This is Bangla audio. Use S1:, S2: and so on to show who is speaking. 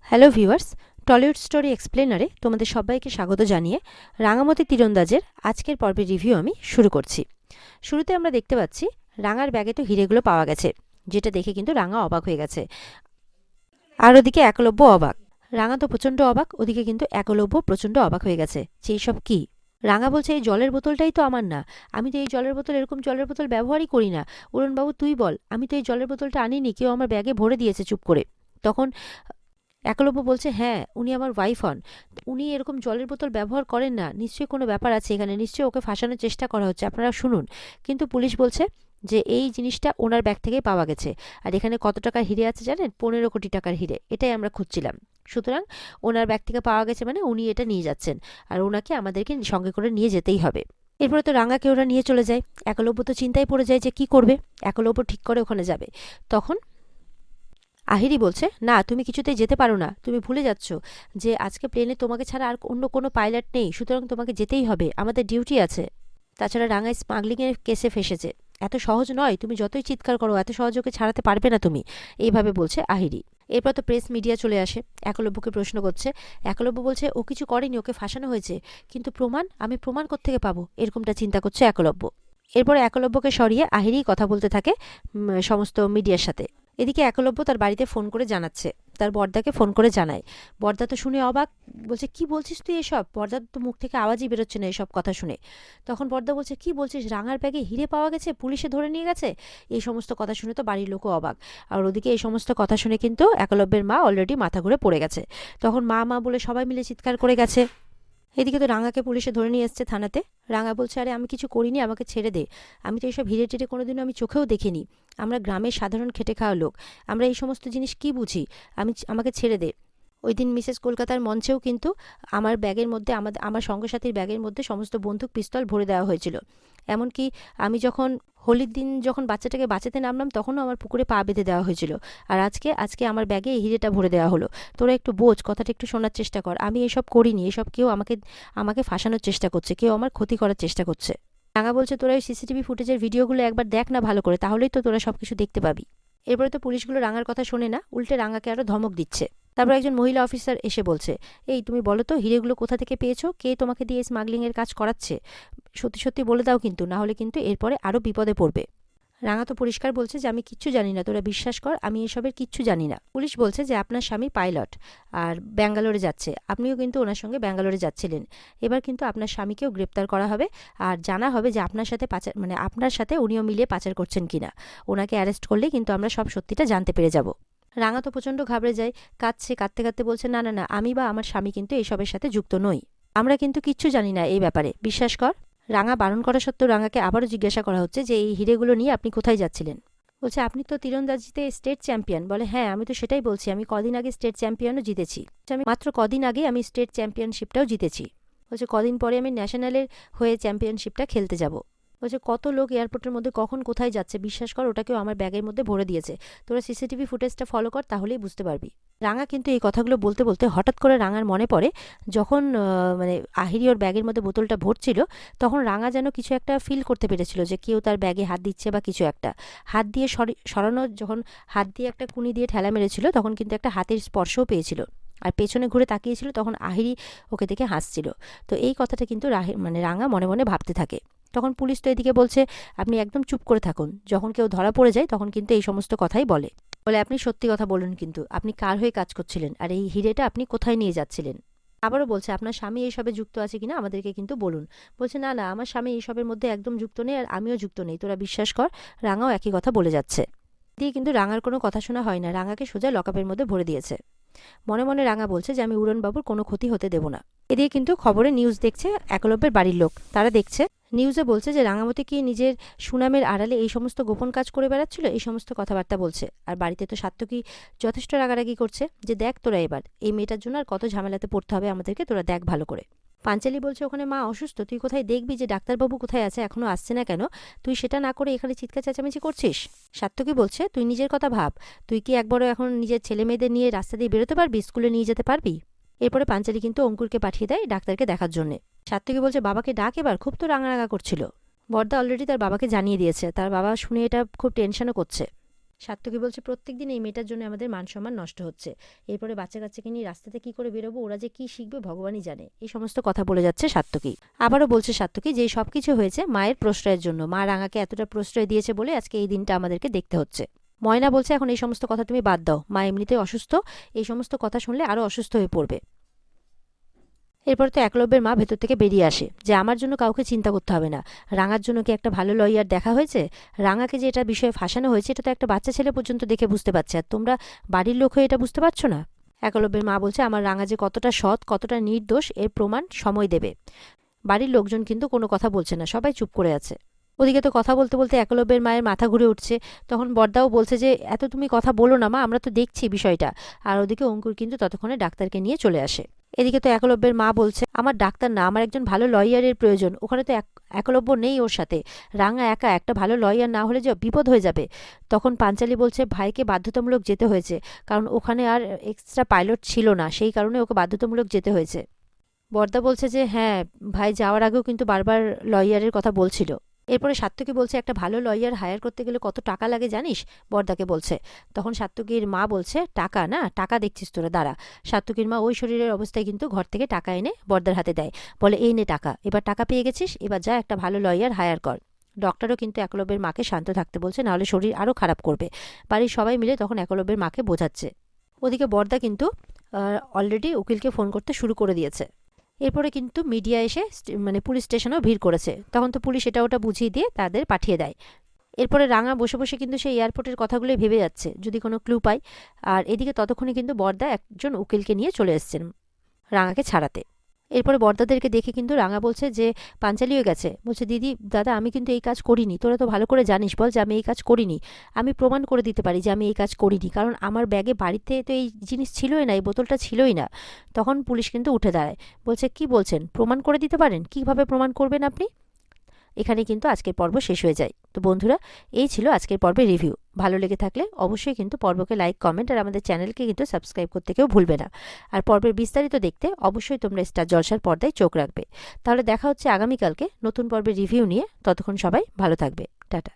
S1: হ্যালো ভিউয়ার্স, টলিউড স্টোরি এক্সপ্লেনারে তোমাদের সবাইকে স্বাগত জানিয়ে রাঙামতি তীরন্দাজের আজকের পর্বের রিভিউ আমি শুরু করছি। শুরুতে আমরা দেখতে পাচ্ছি রাঙার ব্যাগে তো হিরেগুলো পাওয়া গেছে, যেটা দেখে কিন্তু রাঙা অবাক হয়ে গেছে। আর ওদিকে একলব্য অবাক। রাঙা তো প্রচণ্ড অবাক, ওদিকে কিন্তু একলব্য প্রচণ্ড অবাক হয়ে গেছে যে এইসব কী। রাঙা বলছে, এই জলের বোতলটাই তো আমার না, আমি তো এই জলের বোতল এরকম জলের বোতল ব্যবহারই করি না। অরুণবাবু তুই বল, আমি তো এই জলের বোতলটা আনিনি, কেউ আমার ব্যাগে ভরে দিয়েছে চুপ করে। তখন একলব্য বলছে, হ্যাঁ উনি আমার ওয়াইফ হন, উনি এরকম জলের বোতল ব্যবহার করেন না, নিশ্চয়ই কোনো ব্যাপার আছে এখানে, নিশ্চয়ই ওকে ফাঁসানোর চেষ্টা করা হচ্ছে, আপনারা শুনুন। কিন্তু পুলিশ বলছে যে এই জিনিসটা ওনার ব্যাগ থেকেই পাওয়া গেছে, আর এখানে কত টাকার হিরে আছে জানেন? 15 কোটি টাকার হিরে, এটাই আমরা খুঁজছিলাম। সুতরাং ওনার ব্যাগ থেকে পাওয়া গেছে মানে উনি এটা নিয়ে যাচ্ছেন, আর ওনাকে আমাদেরকে সঙ্গে করে নিয়ে যেতেই হবে। এরপরে তো রাঙাকে ওরা নিয়ে চলে যায়। একলব্য তো চিন্তায় পড়ে যায় যে কি করবে। একলব্য ঠিক করে ওখানে যাবে। তখন আহিরি বলছে, না তুমি কিছুতেই যেতে পারো না, তুমি ভুলে যাচ্ছ যে আজকে প্লেনে তোমাকে ছাড়া আর অন্য কোনো পাইলট নেই, সুতরাং তোমাকে যেতেই হবে, আমাদের ডিউটি আছে। তাছাড়া রাঙায় স্মাগলিংয়ের কেসে ফেসেছে, এত সহজ নয়, তুমি যতই চিৎকার করো এত সহজ ওকে ছাড়াতে পারবে না তুমি, এইভাবে বলছে আহিরি। এরপর তো প্রেস মিডিয়া চলে আসে, একলব্যকে প্রশ্ন করছে। একলব্য বলছে ও কিছু করেনি, ওকে ফাঁসানো হয়েছে, কিন্তু প্রমাণ আমি প্রমাণ কোত্থেকে পাবো, এরকমটা চিন্তা করছে একলব্য। এরপরে একলব্যকে সরিয়ে আহিরি কথা বলতে থাকে সমস্ত মিডিয়ার সাথে। এদিকে একলব্য তার বাড়িতে ফোন করে জানাচ্ছে, তার বড়দাকে ফোন করে জানায়। বড়দা তো শুনে অবাক, বলছে কি বলছিস তুই এসব? বড়দার তো মুখ থেকে আওয়াজই বেরোচ্ছে না এসব কথা শুনে। তখন বড়দা বলছে, কি বলছিস, রাঙার ব্যাগে হিরে পাওয়া গেছে, পুলিশে ধরে নিয়ে গেছে? এই সমস্ত কথা শুনে তো বাড়ির লোকও অবাক। আর ওদিকে এই সমস্ত কথা শুনে কিন্তু একলব্যের মা অলরেডি মাথা ঘুরে পড়ে গেছে। তখন মা মা বলে সবাই মিলে চিৎকার করে গেছে। এদিকে তো রাঙাকে পুলিশে ধরে নিয়ে এসছে থানাতে। রাঙা বলছে, আরে আমি কিছু করিনি, আমাকে ছেড়ে দে, আমি তো এইসব হিরে টিরে কোনোদিনও আমি চোখেও দেখিনি, আমরা গ্রামের সাধারণ খেটে খাওয়া লোক, আমরা এই সমস্ত জিনিস কি বুঝি, আমাকে ছেড়ে দে। ওই দিন মিসেস কলকাতার মঞ্চেও কিন্তু আমার ব্যাগের মধ্যে, আমার সঙ্গসাথীর ব্যাগের মধ্যে সমস্ত বন্দুক পিস্তল ভরে দেওয়া হয়েছিল। এমনকি আমি যখন হোলির দিন যখন বাচ্চাটাকে বাঁচাতে নামলাম তখনও আমার পুকুরে পা বেঁধে দেওয়া হয়েছিল। আর আজকে আজকে আমার ব্যাগে এই হিরেটা ভরে দেওয়া হলো। তোরা একটু বোঝ, কথাটা একটু শোনার চেষ্টা কর, আমি এসব করিনি, এসব কেউ আমাকে আমাকে ফাঁসানোর চেষ্টা করছে, কেউ আমার ক্ষতি করার চেষ্টা করছে। রাঙা বলছে, তোরা ওই সিসিটিভি ফুটেজের ভিডিওগুলো একবার দেখ না ভালো করে, তাহলেই তো তোরা সবকিছু দেখতে পাবি। এরপরে তো পুলিশগুলো রাঙার কথা শোনে না, উল্টে রাঙাকে আরো ধমক দিচ্ছে। তারপর একজন মহিলা অফিসার এসে বলছে, এই তুমি বলো তো হিরেগুলো কোথা থেকে পেয়েছো, কে তোমাকে দিয়ে স্মাগলিং এর কাজ করাচ্ছে, সত্যি সত্যি বলে দাও কিন্তু, না হলে কিন্তু এরপরে আরো বিপদে পড়বে। রাঙা তো পরিষ্কার বলছে যে আমি কিচ্ছু জানি না, তোরা বিশ্বাস কর আমি এসবের কিচ্ছু জানি না। পুলিশ বলছে যে আপনার স্বামী পাইলট আর ব্যাঙ্গালোরে যাচ্ছে, আপনিও কিন্তু ওনার সঙ্গে ব্যাঙ্গালোরে যাচ্ছিলেন, এবার কিন্তু আপনার স্বামীকেও গ্রেপ্তার করা হবে, আর জানা হবে যে আপনার সাথে পাচার, মানে আপনার সাথে উনিও মিলিয়ে পাচার করছেন কিনা। ওনাকে অ্যারেস্ট করলে কিন্তু আমরা সব সত্যিটা জানতে পেরে যাব। রাঙা তো প্রচণ্ড ঘাবড়ে যায়, কাঁদছে, কাঁদতে কাঁদতে বলছে, না না না, আমি বা আমার স্বামী কিন্তু এসবের সাথে যুক্ত নই, আমরা কিন্তু কিচ্ছু জানি না এই ব্যাপারে, বিশ্বাস কর। রাঙা বারণ করা সত্ত্বেও রাঙাকে আবারও জিজ্ঞাসা করা হচ্ছে যে এই হিরেগুলো নিয়ে আপনি কোথায় যাচ্ছিলেন। বলছে, আপনি তো তীরন্দাজিতে স্টেট চ্যাম্পিয়ন। বলে, হ্যাঁ আমি তো সেটাই বলছি, আমি কদিন আগে স্টেট চ্যাম্পিয়নও জিতেছি, আমি মাত্র কদিন আগে আমি স্টেট চ্যাম্পিয়নশিপটাও জিতেছি। বলছে, কদিন পরে আমি ন্যাশনালের হয়ে চ্যাম্পিয়নশিপটা খেলতে যাব। বলছে, কত লোক এয়ারপোর্টের মধ্যে কখন কোথায় যাচ্ছে, বিশ্বাস কর ওটাকেও আমার ব্যাগের মধ্যে ভরে দিয়েছে, তোরা সিসিটিভি ফুটেজটা ফলো কর, তাহলেই বুঝতে পারবি। রাঙা কিন্তু এই কথাগুলো বলতে বলতে হঠাৎ করে রাঙার মনে পড়ে, যখন মানে আহিরি ওর ব্যাগের মধ্যে বোতলটা ভরছিল, তখন রাঙা যেন কিছু একটা ফিল করতে পেরেছিল যে কেউ তার ব্যাগে হাত দিচ্ছে বা কিছু একটা। হাত দিয়ে সরানো, যখন হাত দিয়ে একটা কুনি দিয়ে ঠেলা মেরেছিল তখন কিন্তু একটা হাতের স্পর্শও পেয়েছিল, আর পেছনে ঘুরে তাকিয়েছিল তখন আহিরি ওকে দেখে হাসছিল। তো এই কথাটা কিন্তু মানে রাঙা মনে মনে ভাবতে থাকে। তখন পুলিশ তো এদিকে বলছে, আপনি একদম চুপ করে থাকুন, যখন কেউ ধরা পড়ে যায় তখন কিন্তু এই সমস্ত কথাই বলে। বলে, আপনি সত্যি কথা বলুন কিন্তু, আপনি কার হয়ে কাজ করছিলেন, আর এই হিরেটা আপনি কোথায় নিয়ে যাচ্ছিলেন। আবারও বলছে, আপনার স্বামী এইসবে যুক্ত আছে কিনা আমাদেরকে কিন্তু বলুন। বলছে, না না, আমার স্বামী এইসবের মধ্যে একদম যুক্ত নেই, আর আমিও যুক্ত নেই, তোরা বিশ্বাস কর। রাঙাও একই কথা বলে যাচ্ছে। দিয়ে কিন্তু রাঙার কোনো কথা শোনা হয় না, রাঙাকে সোজা লকআপের মধ্যে ভরে দিয়েছে। মনে মনে রাঙা বলছে যে আমি উড়নবাবুর কোনো ক্ষতি হতে দেব না। এদিকে কিন্তু খবরে নিউজ দেখছে একলব্যের বাড়ির লোক, তারা দেখছে নিউজে বলছে যে রাঙামতি কি নিজের সুনামের আড়ালে এই সমস্ত গোপন কাজ করে বেড়াচ্ছিল, এই সমস্ত কথাবার্তা বলছে। আর বাড়িতে তো সাত্তকী যথেষ্ট রাগারাগি করছে যে দেখ তোরা এবার এই মেয়েটার জন্য আর কত ঝামেলাতে পড়তে হবে আমাদেরকে, তোরা দেখ ভালো করে। পাঞ্চালি বলছে, ওখানে মা অসুস্থ, তুই কোথায় দেখবি যে ডাক্তারবাবু কোথায় আছে, এখনো আসছে না কেন, তুই সেটা না করে এখানে চিৎকার চেঁচামেচি করছিস। সাত্তকী বলছে, তুই নিজের কথা ভাব, তুই কি একবারও এখন নিজের ছেলে মেয়েদের নিয়ে রাস্তা দিয়ে বেরোতে পারবি, স্কুলে নিয়ে যেতে পারবি। এরপরে পাঞ্চালি কিন্তু অঙ্কুরকে পাঠিয়ে দেয় ডাক্তারকে দেখার জন্য। সাত্তকী বলছে, বাবাকে ডাক এবার, খুব তো রাঙা রাঙা করছিল। বড়দা অলরেডি তার বাবাকে জানিয়ে দিয়েছে, তার বাবা শুনে এটা খুব টেনশনও করছে। সাত্তকী বলছে প্রত্যেকদিন এই মেয়েটার জন্য আমাদের মান সম্মান নষ্ট হচ্ছে, এরপরে বাচ্চা কাচ্চাকে নিয়ে রাস্তাতে কি করে বেরোবো, ওরা যে কি শিখবে ভগবানই জানে, এই সমস্ত কথা বলে যাচ্ছে সাত্তকী। আবারও বলছে সাত্তকী যে সব কিছু হয়েছে মায়ের প্রশ্রয়ের জন্য, মা রাঙাকে এতটা প্রশ্রয় দিয়েছে বলে আজকে এই দিনটা আমাদেরকে দেখতে হচ্ছে। ময়না বলছে এখন এই সমস্ত কথা তুমি বাদ দাও, মা এমনিতেই অসুস্থ, এই সমস্ত কথা শুনলে আরও অসুস্থ হয়ে পড়বে। এরপর তো একলব্যের মা ভেতর থেকে বেরিয়ে আসে যে আমার জন্য কাউকে চিন্তা করতে হবে না, রাঙার জন্য কি একটা ভালো লয়ার দেখা হয়েছে, রাঙাকে যে এটা বিষয়ে ফাঁসানো হয়েছে এটা তো একটা বাচ্চা ছেলে পর্যন্ত দেখে বুঝতে পারছে, আর তোমরা বাড়ির লোক হয়ে এটা বুঝতে পারছো না। একলব্যের মা বলছে আমার রাঙা যে কতটা সৎ কতটা নির্দোষ এর প্রমাণ সময় দেবে। বাড়ির লোকজন কিন্তু কোনো কথা বলছে না, সবাই চুপ করে আছে। ওদিকে তো কথা বলতে বলতে একলব্যের মায়ের মাথা ঘুরে উঠছে, তখন বড়দাও বলছে যে এত তুমি কথা বলো না মা, আমরা তো দেখছি বিষয়টা। আর ওদিকে অঙ্কুর কিন্তু ততক্ষণে ডাক্তারকে নিয়ে চলে আসে। এদিকে তো একলব্যের মা বলছে আমার ডাক্তার না, আমার একজন ভালো লয়ারের প্রয়োজন, ওখানে তো একলব্য নেই ওর সাথে, রাঙা একা, একটা ভালো লয়ার না হলে যে বিপদ হয়ে যাবে। তখন পাঞ্চালি বলছে ভাইকে বাধ্যতামূলক যেতে হয়েছে, কারণ ওখানে আর এক্সট্রা পাইলট ছিল না, সেই কারণে ওকে বাধ্যতামূলক যেতে হয়েছে। বড়দা বলছে যে হ্যাঁ, ভাই যাওয়ার আগেও কিন্তু বারবার লয়ারের কথা বলছিল। এরপরে সাত্তকী বলছে একটা ভালো লয়ার হায়ার করতে গেলে কত টাকা লাগে জানিস, বড়দাকে বলছে। তখন সাত্তকীর মা বলছে টাকা না, টাকা দেখছিস তোরা, দাঁড়া। সাত্তকীর মা ওই শরীরের অবস্থায় কিন্তু ঘর থেকে টাকা এনে বড়দার হাতে দেয়, বলে এই নে টাকা, এবার টাকা পেয়ে গেছিস, এবার যা একটা ভালো লয়ার হায়ার কর। ডক্টরও কিন্তু একলব্যের মাকে শান্ত থাকতে বলছে, নাহলে শরীর আরও খারাপ করবে। বাড়ির সবাই মিলে তখন একলব্যের মাকে বোঝাচ্ছে। ওদিকে বড়দা কিন্তু অলরেডি উকিলকে ফোন করতে শুরু করে দিয়েছে। এরপরে কিন্তু মিডিয়া এসে মানে পুলিশ স্টেশনেও ভিড় করেছে, তখন তো পুলিশ এটা ওটা বুঝিয়ে দিয়ে তাদের পাঠিয়ে দেয়। এরপরে রাঙা বসে বসে কিন্তু সেই এয়ারপোর্টের কথাগুলোই ভেবে যাচ্ছে যদি কোনো ক্লু পাই। আর এদিকে ততক্ষণে কিন্তু বড়দা একজন উকিলকে নিয়ে চলে এসেছেন রাঙাকে ছাড়াতে। এরপরে বড়দাদেরকে দেখে কিন্তু রাঙা বলছে যে পাঞ্চালিও গেছে, বলছে দিদি দাদা আমি কিন্তু এই কাজ করিনি, তোরা তো ভালো করে জানিস, বল যে আমি এই কাজ করিনি। আমি প্রমাণ করে দিতে পারি যে আমি এই কাজ করিনি, কারণ আমার ব্যাগে বাড়িতে তো এই জিনিস ছিলই না, এই বোতলটা ছিলই না। তখন পুলিশ কিন্তু উঠে দাঁড়ায়, বলছে কি বলছেন, প্রমাণ করে দিতে পারেন, কিভাবে প্রমাণ করবেন আপনি। এখানে কিন্তু আজকের পর্ব শেষ হয়ে যায়। তো বন্ধুরা, এই ছিল আজকের পর্বের রিভিউ। ভালো লেগে থাকলে অবশ্যই কিন্তু পর্বকে লাইক কমেন্ট আর আমাদের চ্যানেলকে কিন্তু সাবস্ক্রাইব করতে কেউ ভুলবে না। আর পর্বের বিস্তারিত দেখতে অবশ্যই তোমরা স্টার জলসার পর্দায় চোখ রাখবে। তাহলে দেখা হচ্ছে আগামীকালকে নতুন পর্বের রিভিউ নিয়ে, ততক্ষণ সবাই ভালো থাকবে, টাটা।